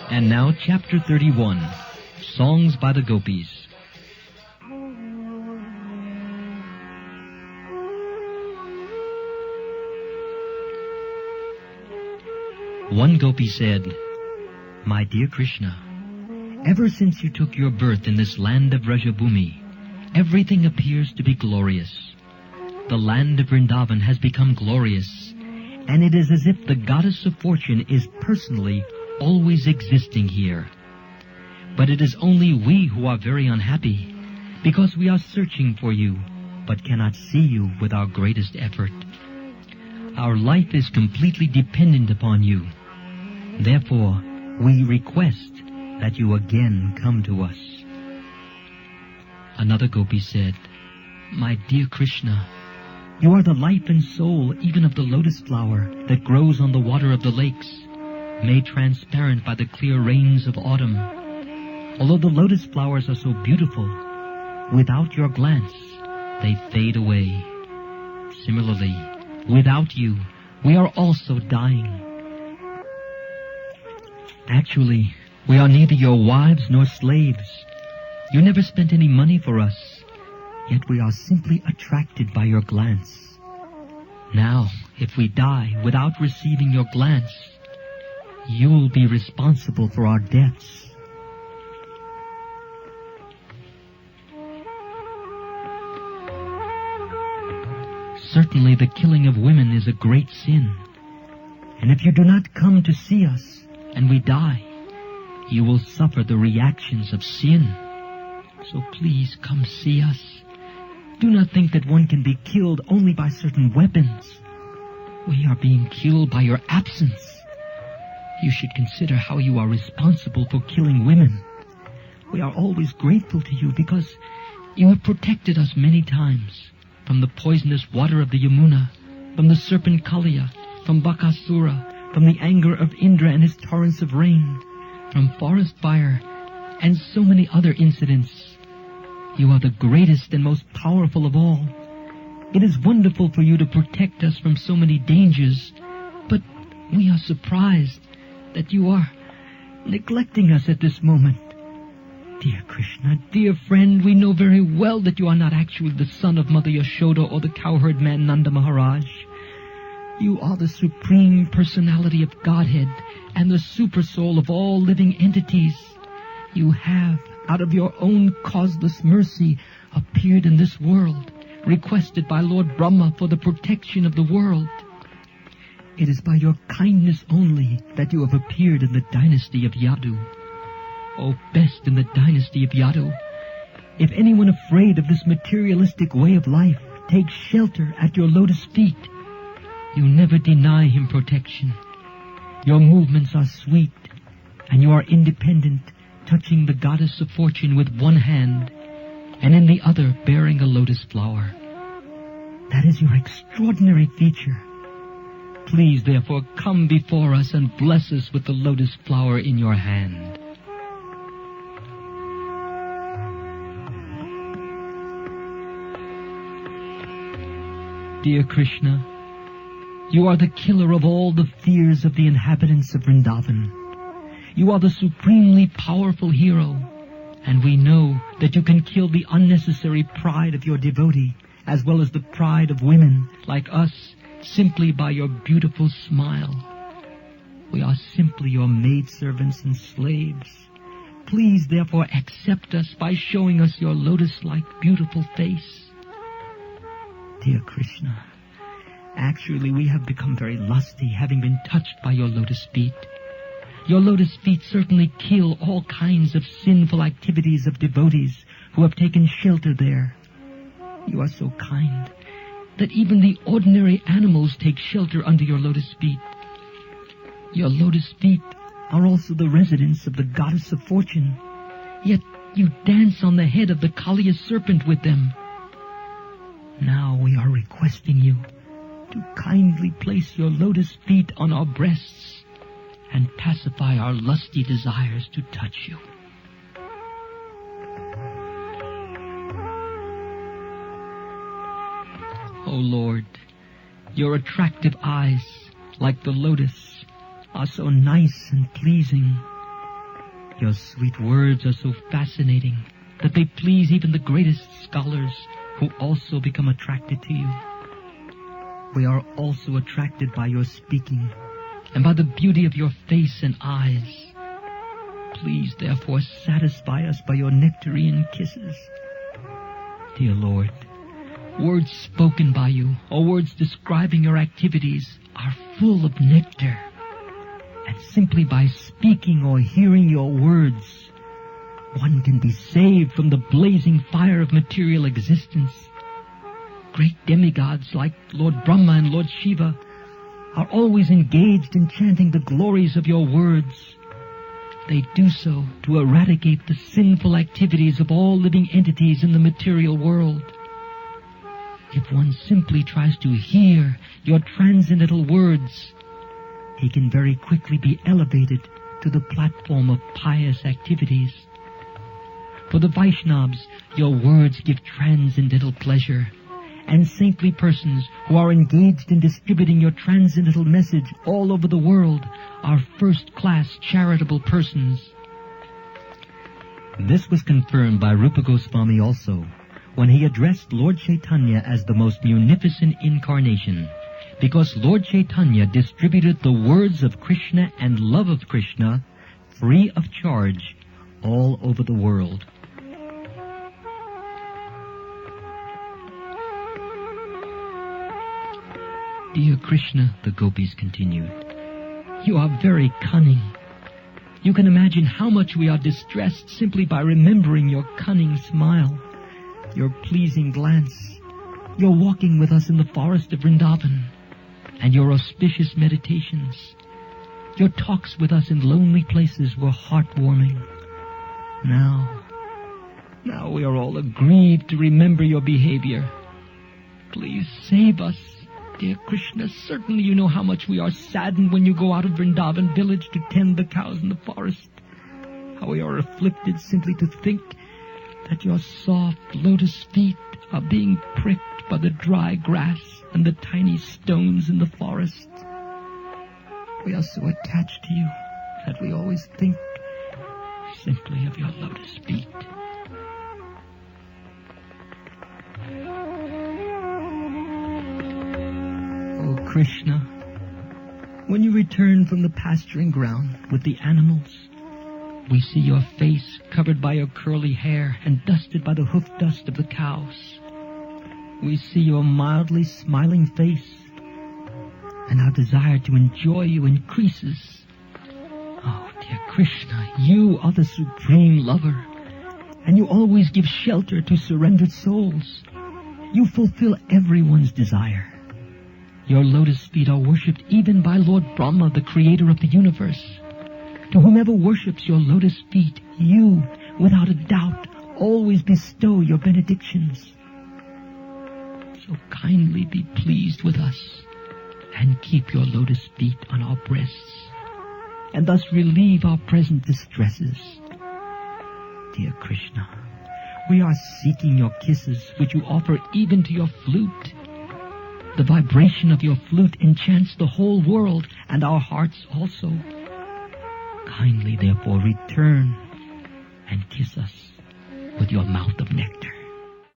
And now, Chapter 31, Songs by the Gopis. One gopi said, "My dear Krishna, ever since you took your birth in this land of Vrajabhumi, everything appears to be glorious. The land of Vrindavan has become glorious, and it is as if the goddess of fortune is personally always existing here. But it is only we who are very unhappy, because we are searching for you, but cannot see you with our greatest effort. Our life is completely dependent upon you. Therefore, we request that you again come to us." Another gopi said, "My dear Krishna, you are the life and soul even of the lotus flower that grows on the water of the lakes, made transparent by the clear rains of autumn. Although the lotus flowers are so beautiful, without your glance, they fade away. Similarly, without you, we are also dying. Actually, we are neither your wives nor slaves. You never spent any money for us, yet we are simply attracted by your glance. Now, if we die without receiving your glance, you will be responsible for our deaths." Certainly the killing of women is a great sin, and if you do not come to see us and we die, you will suffer the reactions of sin. So please come see us. Do not think that one can be killed only by certain weapons. We are being killed by your absence. You should consider how you are responsible for killing women. We are always grateful to you because you have protected us many times from the poisonous water of the Yamuna, from the serpent Kaliya, from Bakasura, from the anger of Indra and his torrents of rain, from forest fire, and so many other incidents. You are the greatest and most powerful of all. It is wonderful for you to protect us from so many dangers, but we are surprised that you are neglecting us at this moment. Dear Krishna, dear friend, we know very well that you are not actually the son of Mother Yashoda or the cowherd man Nanda Maharaj. You are the supreme personality of Godhead and the supersoul of all living entities. You have, out of your own causeless mercy, appeared in this world, requested by Lord Brahma for the protection of the world. It is by your kindness only that you have appeared in the dynasty of Yadu. Oh, best in the dynasty of Yadu, if anyone afraid of this materialistic way of life takes shelter at your lotus feet, you never deny him protection. Your movements are sweet, and you are independent, touching the goddess of fortune with one hand, and in the other bearing a lotus flower. That is your extraordinary feature. Please, therefore, come before us and bless us with the lotus flower in your hand." Dear Krishna, you are the killer of all the fears of the inhabitants of Vrindavan. You are the supremely powerful hero, and we know that you can kill the unnecessary pride of your devotee, as well as the pride of women like us, simply by your beautiful smile. We are simply your maidservants and slaves. Please, therefore, accept us by showing us your lotus-like beautiful face. Dear Krishna, actually we have become very lusty, having been touched by your lotus feet. Your lotus feet certainly kill all kinds of sinful activities of devotees who have taken shelter there. You are so kind that even the ordinary animals take shelter under your lotus feet. Your lotus feet are also the residence of the goddess of fortune, yet you dance on the head of the Kaliya serpent with them. Now we are requesting you to kindly place your lotus feet on our breasts and pacify our lusty desires to touch you. Lord, your attractive eyes, like the lotus, are so nice and pleasing. Your sweet words are so fascinating that they please even the greatest scholars, who also become attracted to you. We are also attracted by your speaking and by the beauty of your face and eyes. Please, therefore, satisfy us by your nectarine kisses. Dear Lord, words spoken by you or words describing your activities are full of nectar. And simply by speaking or hearing your words, one can be saved from the blazing fire of material existence. Great demigods like Lord Brahma and Lord Shiva are always engaged in chanting the glories of your words. They do so to eradicate the sinful activities of all living entities in the material world. If one simply tries to hear your transcendental words, he can very quickly be elevated to the platform of pious activities. For the Vaishnavas, your words give transcendental pleasure, and saintly persons who are engaged in distributing your transcendental message all over the world are first-class charitable persons. This was confirmed by Rupa Goswami also, when he addressed Lord Chaitanya as the most munificent incarnation, because Lord Chaitanya distributed the words of Krishna and love of Krishna free of charge all over the world. Dear Krishna, the Gopis continued, you are very cunning. You can imagine how much we are distressed simply by remembering your cunning smile, your pleasing glance, your walking with us in the forest of Vrindavan, and your auspicious meditations. Your talks with us in lonely places were heartwarming. Now we are all aggrieved to remember your behavior. Please save us, dear Krishna. Certainly you know how much we are saddened when you go out of Vrindavan village to tend the cows in the forest. How we are afflicted simply to think that your soft lotus feet are being pricked by the dry grass and the tiny stones in the forest. We are so attached to you that we always think simply of your lotus feet. Oh, Krishna, when you return from the pasturing ground with the animals, we see your face covered by your curly hair and dusted by the hoof dust of the cows. We see your mildly smiling face, and our desire to enjoy you increases. Oh, dear Krishna, you are the supreme lover, and you always give shelter to surrendered souls. You fulfill everyone's desire. Your lotus feet are worshipped even by Lord Brahma, the creator of the universe. To whomever worships your lotus feet, you, without a doubt, always bestow your benedictions. So kindly be pleased with us, and keep your lotus feet on our breasts, and thus relieve our present distresses. Dear Krishna, we are seeking your kisses, which you offer even to your flute. The vibration of your flute enchants the whole world, and our hearts also. Kindly, therefore, return and kiss us with your mouth of nectar.